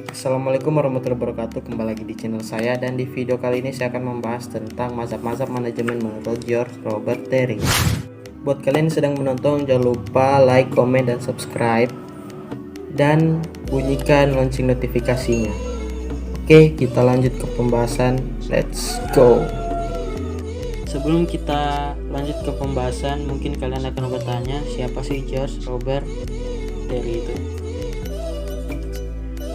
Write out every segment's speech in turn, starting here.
Assalamualaikum warahmatullahi wabarakatuh. Kembali lagi di channel saya, dan di video kali ini saya akan membahas tentang mazhab-mazhab manajemen menurut George Robert Terry. Buat kalian yang sedang menonton, jangan lupa like, komen, dan subscribe, dan bunyikan lonceng notifikasinya. Oke, kita lanjut ke pembahasan. Let's go. Sebelum kita lanjut ke pembahasan, mungkin kalian akan bertanya, siapa sih George Robert Terry itu?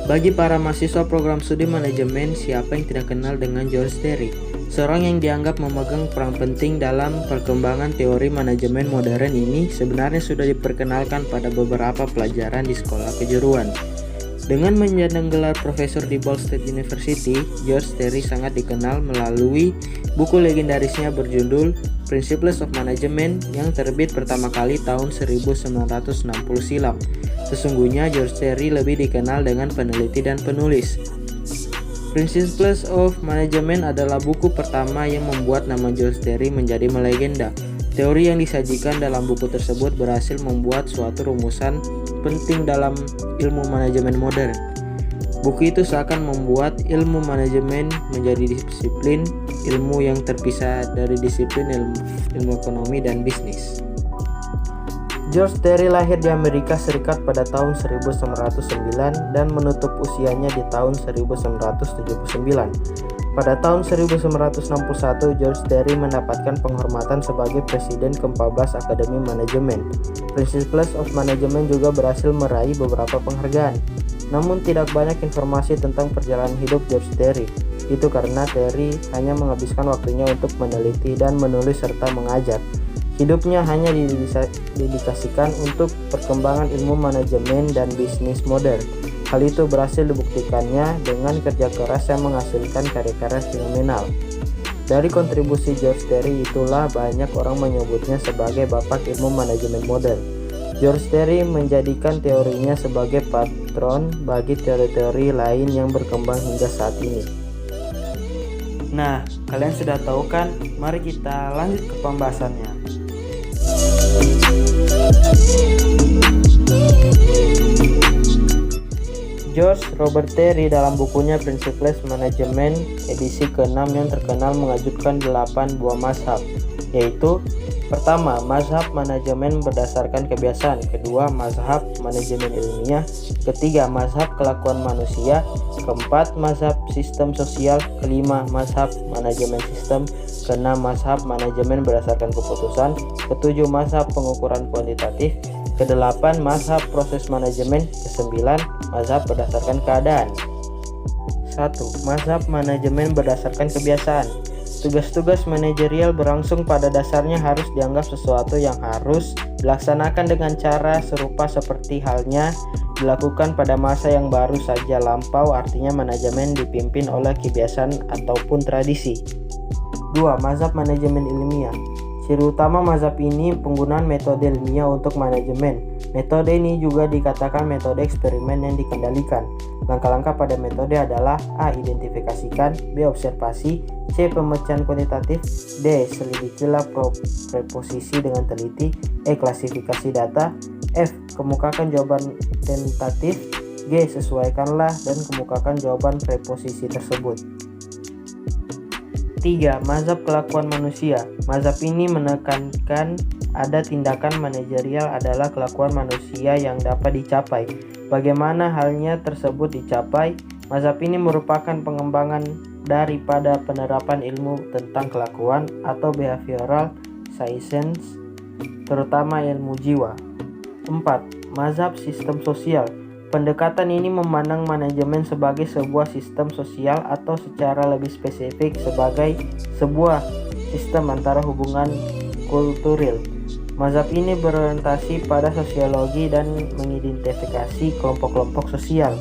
Bagi para mahasiswa program studi manajemen, siapa yang tidak kenal dengan George Terry? Seorang yang dianggap memegang peran penting dalam perkembangan teori manajemen modern ini sebenarnya sudah diperkenalkan pada beberapa pelajaran di sekolah kejuruan. Dengan menyandang gelar profesor di Ball State University, George Terry sangat dikenal melalui buku legendarisnya berjudul Principles of Management yang terbit pertama kali tahun 1960 silam. Sesungguhnya George Terry lebih dikenal dengan peneliti dan penulis. Principles of Management adalah buku pertama yang membuat nama George Terry menjadi melegenda. Teori yang disajikan dalam buku tersebut berhasil membuat suatu rumusan penting dalam ilmu manajemen modern. Buku itu seakan membuat ilmu manajemen menjadi disiplin ilmu yang terpisah dari disiplin ilmu ekonomi dan bisnis. George Terry lahir di Amerika Serikat pada tahun 1909 dan menutup usianya di tahun 1979. Pada tahun 1961, George Terry mendapatkan penghormatan sebagai presiden ke-14 Akademi Manajemen. Principles of Management juga berhasil meraih beberapa penghargaan. Namun tidak banyak informasi tentang perjalanan hidup George Terry. Itu karena Terry hanya menghabiskan waktunya untuk meneliti dan menulis serta mengajar. Hidupnya hanya didedikasikan untuk perkembangan ilmu manajemen dan bisnis modern. Hal itu berhasil dibuktikannya dengan kerja keras yang menghasilkan karya-karya fenomenal. Dari kontribusi George Terry itulah banyak orang menyebutnya sebagai bapak ilmu manajemen modern. George Terry menjadikan teorinya sebagai patron bagi teori-teori lain yang berkembang hingga saat ini. Nah, kalian sudah tahu kan? Mari kita lanjut ke pembahasannya. George Robert Terry dalam bukunya Principles Management edisi ke-6 yang terkenal mengajukan 8 buah mazhab, yaitu: pertama, mazhab manajemen berdasarkan kebiasaan; kedua, mazhab manajemen ilmiah; ketiga, mazhab kelakuan manusia; keempat, mazhab sistem sosial; kelima, mazhab manajemen sistem; keenam, mazhab manajemen berdasarkan keputusan; ketujuh, mazhab pengukuran kuantitatif; kedelapan, mazhab proses manajemen; kesembilan, mazhab berdasarkan keadaan. 1. Mazhab manajemen berdasarkan kebiasaan. Tugas-tugas manajerial berlangsung pada dasarnya harus dianggap sesuatu yang harus dilaksanakan dengan cara serupa seperti halnya dilakukan pada masa yang baru saja lampau, artinya manajemen dipimpin oleh kebiasaan ataupun tradisi. 2. Mazhab manajemen ilmiah. Ciri utama mazhab ini penggunaan metode ilmiah untuk manajemen. Metode ini juga dikatakan metode eksperimen yang dikendalikan. Langkah-langkah pada metode adalah: A. Identifikasikan, B. Observasi, C. Pemecahan kuantitatif, D. Selidikilah preposisi dengan teliti, E. Klasifikasi data, F. Kemukakan jawaban tentatif, G. Sesuaikanlah dan kemukakan jawaban preposisi tersebut. 3. Mazhab kelakuan manusia. Mazhab ini menekankan ada tindakan manajerial adalah kelakuan manusia yang dapat dicapai. Bagaimana halnya tersebut dicapai? Mazhab ini merupakan pengembangan daripada penerapan ilmu tentang kelakuan atau behavioral science, terutama ilmu jiwa. 4. Mazhab sistem sosial. Pendekatan ini memandang manajemen sebagai sebuah sistem sosial atau secara lebih spesifik sebagai sebuah sistem antara hubungan kultural. Mazhab ini berorientasi pada sosiologi dan mengidentifikasi kelompok-kelompok sosial.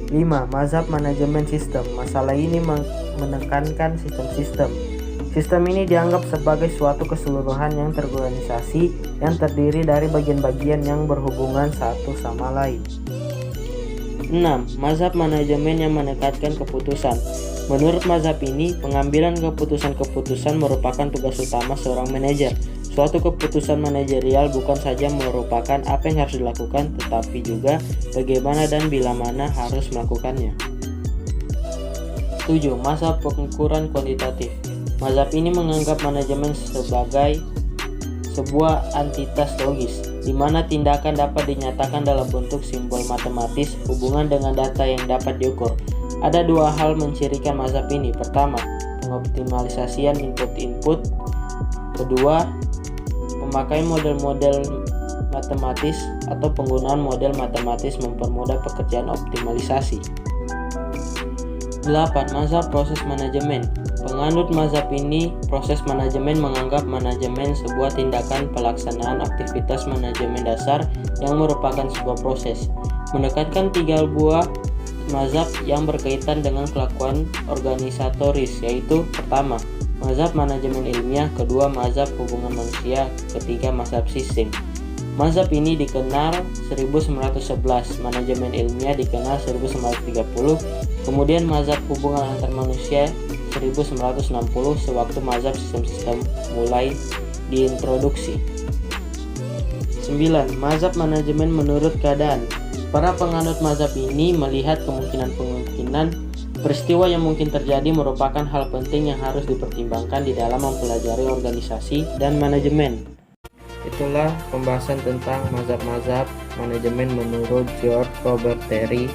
5. Mazhab manajemen sistem. Masalah ini menekankan sistem-sistem. Sistem ini dianggap sebagai suatu keseluruhan yang terorganisasi yang terdiri dari bagian-bagian yang berhubungan satu sama lain. 6. Mazhab manajemen yang menekankan keputusan. Menurut mazhab ini, pengambilan keputusan-keputusan merupakan tugas utama seorang manajer. Suatu keputusan manajerial bukan saja merupakan apa yang harus dilakukan, tetapi juga bagaimana dan bila mana harus melakukannya. 7. Mazhab pengukuran kuantitatif. Mazhab ini menganggap manajemen sebagai sebuah entitas logis, di mana tindakan dapat dinyatakan dalam bentuk simbol matematis hubungan dengan data yang dapat diukur. Ada dua hal mencirikan mazhab ini. Pertama, pengoptimalisasian input-input. Kedua, pemakaian model-model matematis atau penggunaan model matematis mempermudah pekerjaan optimalisasi. 8. Mazhab proses manajemen. Penganut mazhab ini, proses manajemen menganggap manajemen sebuah tindakan pelaksanaan aktivitas manajemen dasar yang merupakan sebuah proses. Menekankan 3 buah mazhab yang berkaitan dengan kelakuan organisatoris, yaitu pertama, mazhab manajemen ilmiah, kedua, mazhab hubungan manusia, ketiga, mazhab sistem. Mazhab ini dikenal 1911, manajemen ilmiah dikenal 1930, kemudian mazhab hubungan antar manusia 1960 sewaktu mazhab sistem-sistem mulai diintroduksi. 9. Mazhab manajemen menurut keadaan. Para penganut mazhab ini melihat kemungkinan peristiwa yang mungkin terjadi merupakan hal penting yang harus dipertimbangkan di dalam mempelajari organisasi dan manajemen. Itulah pembahasan tentang mazhab-mazhab manajemen menurut George Robert Terry.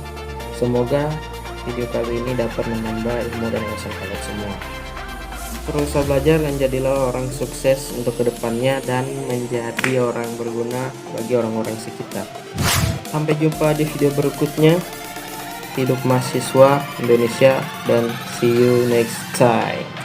Semoga video kali ini dapat menambah ilmu dan wawasan kalian semua. Teruslah belajar dan jadilah orang sukses untuk kedepannya dan menjadi orang berguna bagi orang-orang sekitar. Sampai jumpa di video berikutnya. Hidup mahasiswa Indonesia dan see you next time.